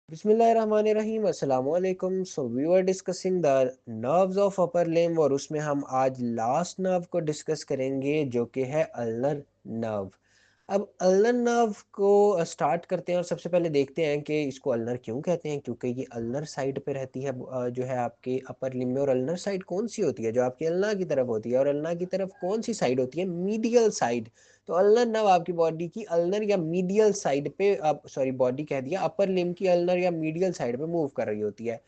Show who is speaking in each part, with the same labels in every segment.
Speaker 1: बिस्मिल्लाहिर्रहमानिर्रहीम अस्सलाम वालेकुम। So we were discussing the nerves of upper limb और उसमें हम आज लास्ट नर्व को डिस्कस करेंगे जो कि है अल्नर नर्व। अब अल्नर नर्व को स्टार्ट करते हैं और सबसे पहले देखते हैं कि इसको अल्नर क्यों कहते हैं, क्योंकि ये अल्नर साइड पे रहती है जो है आपके अपर लिम्ब में। और अल्नर साइड कौन सी होती है? जो आपकी अल्ना की तरफ होती है। और अल्ना की तरफ कौन सी साइड होती है? Medial side. तो अल्नर नर्व आपकी बॉडी की अल्नर या मीडियल साइड पे, अब सॉरी बॉडी कह दिया, अपर लिम्ब की अल्नर या मीडियल साइड पे मूव कर रही होती है।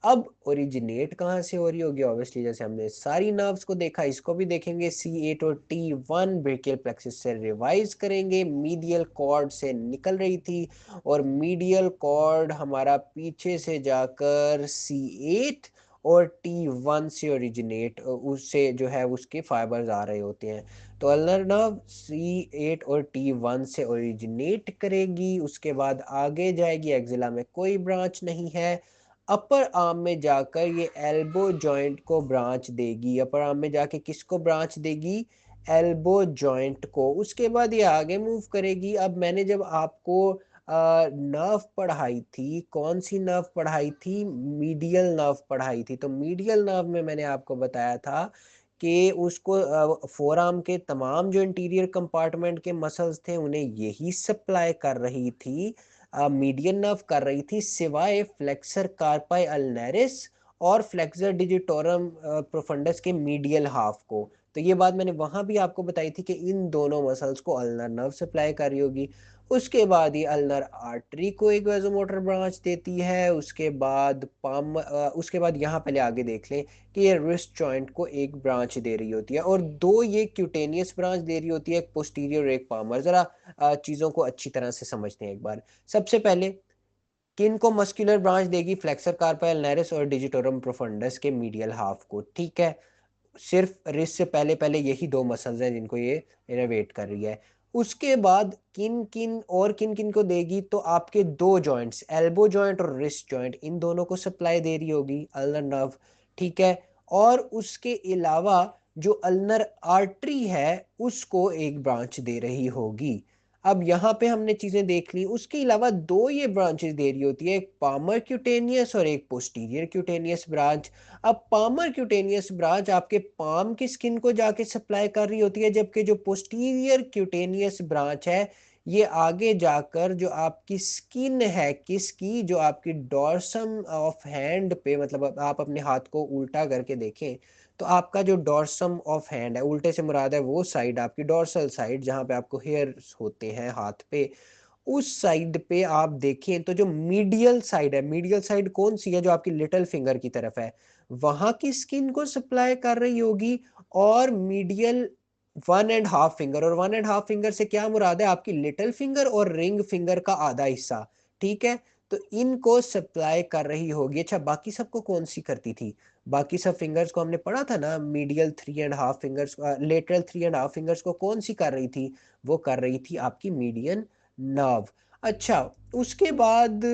Speaker 1: अब ओरिजिनेट कहाँ से हो रही होगी? ऑब्वियसली जैसे हमने सारी नर्व्स को देखा, इसको भी देखेंगे। C8 और T1 ब्रेकियल प्लेक्सस से रिवाइज करेंगे। मीडियल कॉर्ड से निकल रही थी और मीडियल कॉर्ड हमारा पीछे से जाकर C8 और T1 से ओरिजिनेट, उससे जो है उसके फाइबर्स आ रहे होते हैं। तो अल्नर नर्व C8 और T1 से ओरिजिनेट करेगी, उसके बाद आगे जाएगी। एक्जिला में कोई ब्रांच नहीं है। अपर आर्म में जाकर ये एल्बो जॉइंट को ब्रांच देगी। अपर आर्म में जाके किसको ब्रांच देगी? एल्बो जॉइंट को। उसके बाद ये आगे मूव करेगी। अब मैंने जब आपको नर्व पढ़ाई थी, कौन सी नर्व पढ़ाई थी? मीडियल नर्व पढ़ाई थी। तो मीडियल नर्व में मैंने आपको बताया था कि उसको फोर आर्म के तमाम जो इंटीरियर कंपार्टमेंट के मसल्स थे उन्हें यही सप्लाई कर रही थी, मीडियन नर्व कर रही थी, सिवाय फ्लेक्सर कार्पाई अल्नरिस और फ्लेक्सर डिजिटोरम प्रोफंडस के मीडियल हाफ को। तो ये बात मैंने वहां भी आपको बताई थी कि इन दोनों मसल्स को अल्नर नर्व सप्लाई कर रही होगी। उसके बाद ये अल्नर आर्टरी को एक वेजोमोटर ब्रांच देती है। उसके बाद यहाँ पहले आगे देख लें कि ये रिस्ट जॉइंट को एक ब्रांच दे रही होती है और दो ये क्यूटेनियस ब्रांच दे रही होती है, एक पोस्टीरियर और एक पामर। जरा चीजों को अच्छी तरह से समझते हैं एक बार। सबसे पहले किन को मस्कुलर ब्रांच देगी? फ्लेक्सर कार्पाई अल्नरिस और डिजिटोरम प्रोफंडस के मीडियल हाफ को। ठीक है, सिर्फ रिस्ट से पहले पहले यही दो मसल्स हैं जिनको ये इनोवेट कर रही है। उसके बाद किन किन को देगी? तो आपके दो जॉइंट्स, एल्बो जॉइंट और रिस्ट जॉइंट, इन दोनों को सप्लाई दे रही होगी अल्नर नर्व। ठीक है, और उसके अलावा जो अल्नर आर्टरी है उसको एक ब्रांच दे रही होगी। अब यहाँ पे हमने चीजें देख ली। उसके अलावा दो ये ब्रांचेस दे रही होती है, एक पामर क्यूटेनियस और एक पोस्टीरियर क्यूटेनियस ब्रांच। अब पामर क्यूटेनियस ब्रांच आपके पाम की स्किन को जाके सप्लाई कर रही होती है, जबकि जो पोस्टीरियर क्यूटेनियस ब्रांच है ये आगे जाकर जो आपकी स्किन है, किसकी? जो आपकी डॉर्सम ऑफ हैंड पे, मतलब आप अपने हाथ को उल्टा करके देखें तो आपका जो डॉर्सम ऑफ हैंड है, उल्टे से मुराद है वो साइड, आपकी डॉर्सल साइड जहां पे आपको हेयर होते हैं हाथ पे, उस साइड पे आप देखें तो जो मीडियल साइड है, मीडियल साइड कौन सी है? जो आपकी लिटिल फिंगर की तरफ है, वहां की स्किन को सप्लाई कर रही होगी। और medial one and half finger, और वन एंड हाफ फिंगर से क्या मुराद है? आपकी लिटिल फिंगर और रिंग फिंगर का आधा हिस्सा। ठीक है, तो इनको सप्लाई कर रही होगी। अच्छा, बाकी सबको कौन सी करती थी? बाकी सब फिंगर्स को हमने पढ़ा था ना, मीडियल 3.5 फिंगर्स, लेटरल 3.5 फिंगर्स को कौन सी कर रही थी? वो कर रही थी आपकी मीडियन नर्व। अच्छा, उसके बाद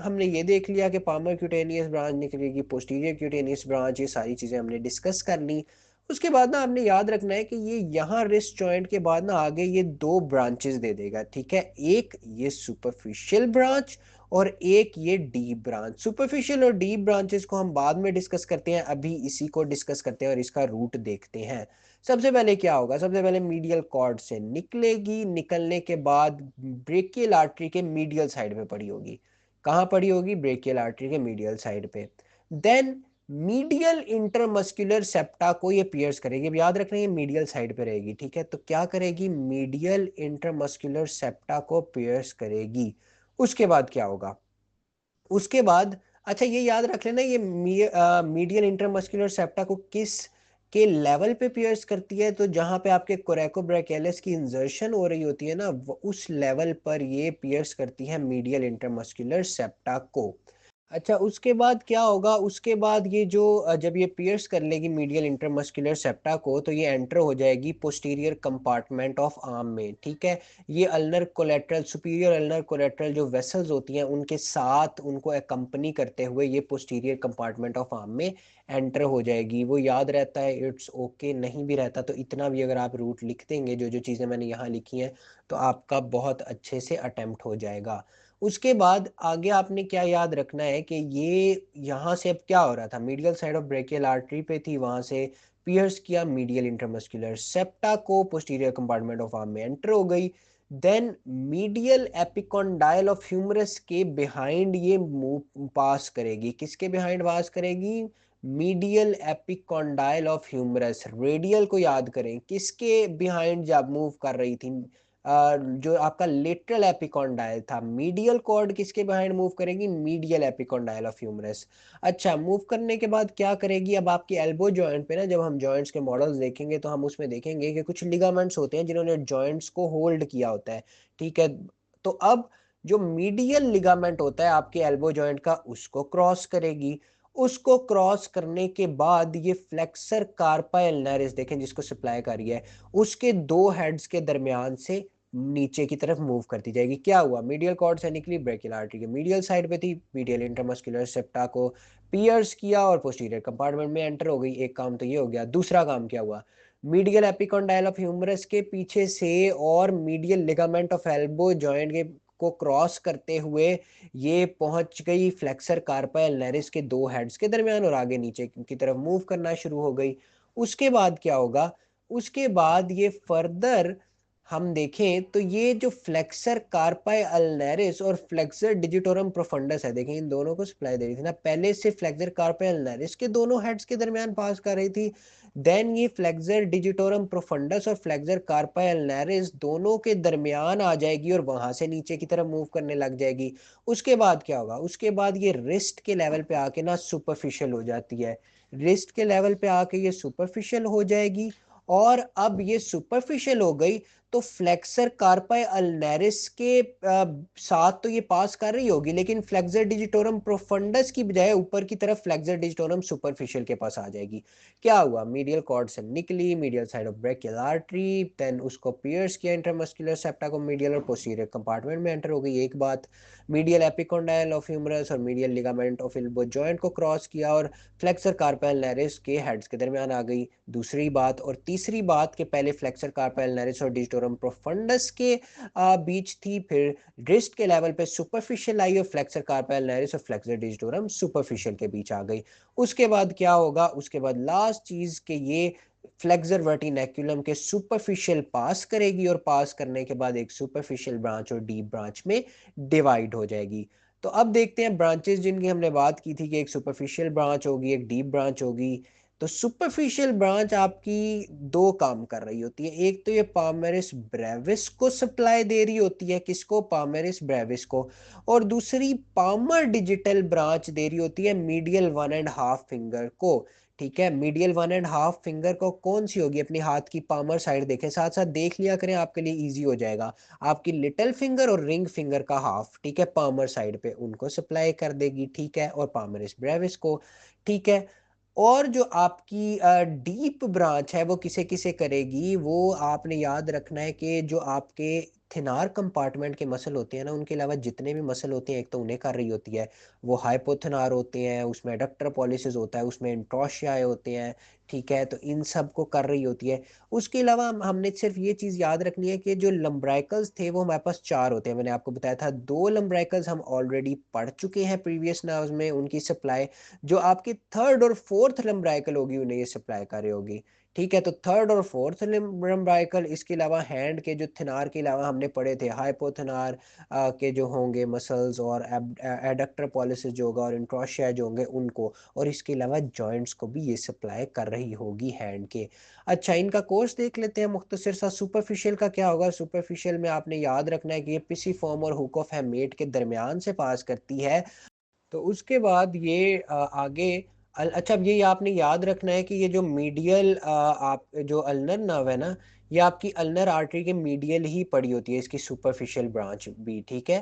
Speaker 1: हमने ये देख लिया कि पामर क्यूटेनियस ब्रांच निकलेगी, पोस्टीरियर क्यूटेनियस ब्रांच, ये सारी चीजें हमने डिस्कस कर ली। उसके बाद ना आपने याद रखना है कि ये यहाँ रिस्ट जॉइंट के बाद ना आगे ये दो ब्रांचेस दे देगा। ठीक है, एक ये सुपरफिशियल ब्रांच और एक ये डीप ब्रांच। सुपरफिशियल और डीप ब्रांचेस को हम बाद में डिस्कस करते हैं, अभी इसी को डिस्कस करते हैं और इसका रूट देखते हैं। सबसे पहले क्या होगा? सबसे पहले मीडियल कॉर्ड से निकलेगी, निकलने के बाद ब्रेकियल आर्टरी के मीडियल साइड पे पड़ी होगी। कहाँ पड़ी होगी? ब्रेकियल आर्टरी के मीडियल साइड पे। देन मीडियल इंटरमस्कुलर सेप्टा को ये पियर्स करेगी। अब याद रखना ये मीडियल साइड पे रहेगी। ठीक है, तो क्या करेगी? मीडियल इंटरमस्कुलर सेप्टा को पियर्स करेगी। उसके बाद क्या होगा? उसके बाद अच्छा ये याद रख लेना, ये मीडियल इंटरमस्कुलर सेप्टा को किस के लेवल पे पियर्स करती है? तो जहां पे आपके कोरेकोब्रैकियलिस की इंजर्शन हो रही होती है ना, उस लेवल पर ये पियर्स करती है मीडियल इंटरमस्कुलर सेप्टा को। अच्छा, उसके बाद क्या होगा? उसके बाद ये जो जब ये पियर्स कर लेगी मीडियल इंटरमस्कुलर सेप्टा को, तो ये एंटर हो जाएगी पोस्टीरियर कंपार्टमेंट ऑफ आर्म में। ठीक है, ये ulnar collateral, superior ulnar collateral जो वेसल्स होती हैं उनके साथ उनको एकम्पनी करते हुए ये पोस्टीरियर कंपार्टमेंट ऑफ आर्म में एंटर हो जाएगी। वो याद रहता है? इट्स ओके, नहीं भी रहता तो इतना भी अगर आप रूट लिख देंगे, जो जो चीज़ें मैंने यहाँ लिखी हैं, तो आपका बहुत अच्छे से अटेम्प्ट हो जाएगा। उसके बाद आगे आपने क्या याद रखना है कि ये यहाँ से अब क्या हो रहा था, medial side of brachial artery पे थी, वहां से पियर्स किया मीडियल इंटरमस्कुलर सेप्टा को, पोस्टीरियर कंपार्टमेंट ऑफ आर्म में एंटर हो गई। Then medial epicondyle of humerus के बिहाइंड ये मूव पास करेगी, किसके बिहाइंड पास करेगी, medial epicondyle of humerus. Radial को याद करें, किसके बिहाइंड जब मूव कर रही थी, जो आपका लेटरल एपिकॉन्डाइल था। मीडियल कॉर्ड किसके बिहाइंड मूव करेगी, मीडियल एपिकॉन्डाइल ऑफ ह्यूमरस। अच्छा, मूव करने के बाद क्या करेगी, अब आपकी एल्बो जॉइंट पे ना, जब हम जॉइंट्स के मॉडल्स देखेंगे तो हम उसमें देखेंगे कि कुछ लिगामेंट्स होते हैं जिन्होंने जॉइंट्स को होल्ड किया होता है, ठीक है। तो अब जो मीडियल लिगामेंट होता है आपके एल्बो जॉइंट का, उसको क्रॉस करेगी। उसको क्रॉस करने के बाद ये फ्लेक्सर कार्पा अल्नरिस देखें, जिसको सप्लाई कर रही है, उसके दो हेड्स के दरमियान से नीचे की तरफ मूव करती जाएगी। क्या हुआ, मीडियल कॉर्ड से निकली, ब्रेकियल आर्टरी के मीडियल साइड पे थी, मीडियल इंटरमस्कुलर सेप्टा को पियर्स किया और पोस्टीरियर कंपार्टमेंट में एंटर हो गई। एक काम तो ये हो गया। दूसरा काम क्या हुआ, मीडियल एपिकॉन्डाइल ऑफ ह्यूमरस के पीछे से और medial ligament of elbow joint के को क्रॉस करते हुए ये पहुंच गई फ्लेक्सर कार्पा अल्नरिस के दो हेड्स के दरमियान और आगे नीचे की तरफ मूव करना शुरू हो गई। उसके बाद क्या होगा, उसके बाद ये फर्दर हम देखें तो ये जो फ्लेक्सर कार्पाई अल्नरिस और फ्लेक्सर डिजिटोरम प्रोफंडस है, देखें इन दोनों को सप्लाई दे रही थी ना, पहले से फ्लेक्सर कार्पाई अल्नरिस के दोनों हेड्स के दरमियान पास कर रही थी। देन ये फ्लेक्सर डिजिटोरम प्रोफंडस और फ्लेक्सर कार्पाई अल्नरिस दोनों के दरमियान आ जाएगी और वहां से नीचे की तरफ मूव करने लग जाएगी। उसके बाद क्या होगा, उसके बाद ये रिस्ट के लेवल पे आके ना सुपरफिशियल हो जाती है। रिस्ट के लेवल पे आके ये सुपरफिशियल हो जाएगी। और अब ये सुपरफिशियल हो गई तो फ्लेक्सर कार्पाई अल्नरिस के साथ तो ये पास कर रही होगी, लेकिन फ्लेक्सर डिजिटोरम प्रोफंडस की बजाय ऊपर की तरफ फ्लेक्सर डिजिटोरम सुपरफिशियल के पास आ जाएगी। क्या हुआ, मीडियल कॉर्ड से निकली, medial side of brachial artery, then उसको पियर्स किया इंटरमस्कुलर सेप्टा को, मीडियल और पोस्टीरियर कंपार्टमेंट में एंटर हो गई। एक बात, मीडियल एपिकॉन्डाइल ऑफ ह्यूमरस और medial ligament of elbow joint को क्रॉस किया और फ्लेक्सर कार्पाई अल्नरिस के हेड्स के दरमियान आ गई। दूसरी बात, और तीसरी बात के पहले फ्लेक्सर कार्पाई अल्नरिस और डिजिटोरम प्रोफंडस के बीच थी, फिर रिस्ट के लेवल पे सुपरफिशियल आई और फ्लेक्सर कार्पाई अल्नरिस और फ्लेक्सर डिजिटोरम सुपरफिशियल के बीच आ गई। उसके बाद क्या होगा, उसके बाद लास्ट चीज के ये फ्लेक्सर वर्टिनेकुलम के सुपरफिशियल पास करेगी और पास करने के बाद एक सुपरफिशियल ब्रांच और डीप ब्रांच में डिवाइड हो जाएगी। तो अब देखते हैं ब्रांचेस जिनकी हमने बात की थी कि एक सुपरफिशियल ब्रांच होगी, एक डीप ब्रांच होगी। तो सुपरफिशियल ब्रांच आपकी दो काम कर रही होती है, एक तो ये पामेरिस ब्रेविस को सप्लाई दे रही होती है, किसको, पामेरिस ब्रेविस को, और दूसरी पामर डिजिटल ब्रांच दे रही होती है मीडियल 1.5 फिंगर को। ठीक है, मीडियल 1.5 फिंगर को कौन सी होगी, अपनी हाथ की पामर साइड देखें, साथ साथ देख लिया करें, आपके लिए इजी हो जाएगा। आपकी लिटिल फिंगर और रिंग फिंगर का हाफ, ठीक है, पामर साइड पे उनको सप्लाई कर देगी, ठीक है, और पामरिस ब्रेविस को, ठीक है। और जो आपकी डीप ब्रांच है वो किसे किसे करेगी, वो आपने याद रखना है कि जो आपके थिनार कंपार्टमेंट के मसल होते हैं ना, उनके अलावा जितने भी मसल होते हैं एक तो उन्हें कर रही होती है, वो हाइपोथिनार होते हैं, उसमें एडक्टर पॉलिसिस होता है, उसमें इंट्रोशिया होते हैं, ठीक है, तो इन सब को कर रही होती है। उसके अलावा हमने सिर्फ ये चीज़ याद रखनी है कि जो लंब्राइकल्स थे वो हमारे पास चार होते हैं, मैंने आपको बताया था, दो लंब्राइकल्स हम ऑलरेडी पढ़ चुके हैं प्रीवियस नाउज में, उनकी सप्लाई जो आपकी थर्ड और फोर्थ लंब्राइकल होगी उन्हें ये सप्लाई कर रही होगी। ठीक है, तो थर्ड और फोर्थ लंब्राइकल, इसके अलावा हैंड के जो थिनार के अलावा हमने पढ़े थे हाइपोथिनार के जो होंगे मसल्स, और एडक्टर पॉलिसिस जो होगा, और इंट्रोशिया जो होंगे उनको, और इसके अलावा जॉइंट्स को भी ये सप्लाई कर रही होगी हैंड के। अच्छा, इनका कोर्स देख लेते हैं मुख्तसर सा। सुपरफिशियल का क्या होगा, सुपरफिशियल में आपने याद रखना है कि ये पिसिफॉर्म और हुक ऑफ हैमेट के दरमियान से पास करती है। तो उसके बाद ये आगे अच्छा, अब ये आपने याद रखना है कि ये जो मीडियल आप जो अल्नर नर्व है ना, ये आपकी अल्नर आर्टरी के मीडियल ही पड़ी होती है, इसकी सुपरफिशियल ब्रांच भी, ठीक है।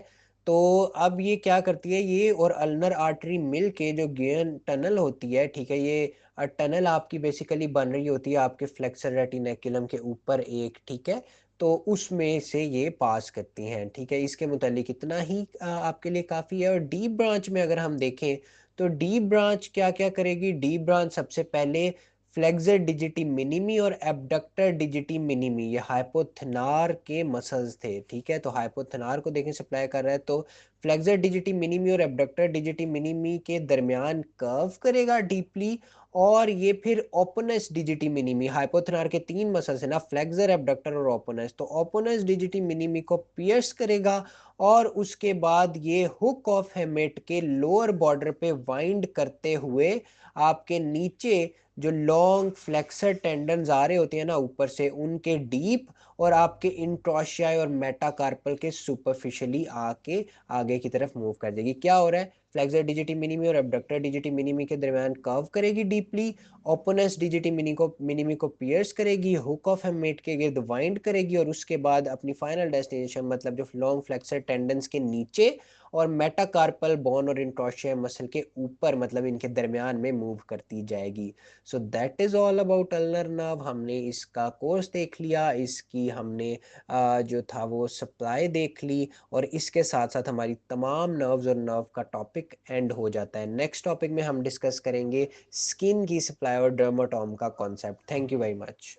Speaker 1: तो अब ये क्या करती है, ये और अल्नर आर्टरी मिल के जो गियन टनल होती है, ठीक है, ये टनल आपकी बेसिकली बन रही होती है आपके फ्लेक्सर रेटिनेकुलम के ऊपर एक, ठीक है, तो उसमें से ये पास करती हैं, ठीक है। इसके मुतालिक इतना ही आपके लिए काफ़ी है। और डीप ब्रांच में अगर हम देखें तो डीप ब्रांच क्या क्या करेगी, डीप ब्रांच सबसे पहले फ्लेक्सर डिजिटी मिनिमी और एबडक्टर डिजिटी मिनिमी, ये हाइपोथेनार के मसल्स थे, ठीक है, तो हाइपोथेनार को देखें सप्लाई कर रहा है, तो फ्लेक्सर डिजिटी मिनिमी और एब्डक्टर डिजिटी मिनिमी के दरमियान कर्व करेगा डीपली, और ये फिर ओपनस डिजिटी मिनिमी, हाइपोथेनार के 3 मसल्स है ना, फ्लेक्सर, एब्डक्टर और ओपनस, तो ओपनस डिजिटी मिनिमी को पियर्स करेगा, और उसके बाद ये हुक ऑफ हेमेट के लोअर बॉर्डर पे वाइंड करते हुए आपके नीचे जो लॉन्ग फ्लेक्सर टेंडन्स आ रहे होते हैं ना ऊपर से, उनके डीप, और आपके इंट्रोशियाई और मेटाकार्पल के सुपरफिशियली आके आगे की तरफ मूव कर देगी। क्या हो रहा है, फ्लेक्सर डिजिटी मिनिमी और एब्डक्टर डिजिटी मिनिमी के दरमियान कर्व करेगी डीपली, ओपनस डिजिटी मिनिमी को पियर्स करेगी, हुक ऑफ हेमेट के गिर्द वाइंड करेगी, और उसके बाद अपनी फाइनल डेस्टिनेशन मतलब जो लॉन्ग फ्लेक्सर टेंडन्स के नीचे और मेटाकार्पल बोन और इंट्रोशियम मसल के ऊपर मतलब इनके दरमियान में मूव करती जाएगी। So that is all about ulnar nerve. हमने इसका कोर्स देख लिया, इसकी हमने जो था वो सप्लाई देख ली, और इसके साथ साथ हमारी तमाम नर्व्स और नर्व का टॉपिक एंड हो जाता है। नेक्स्ट टॉपिक में हम डिस्कस करेंगे स्किन की सप्लाई और डर्माटोम का concept. Thank you very much.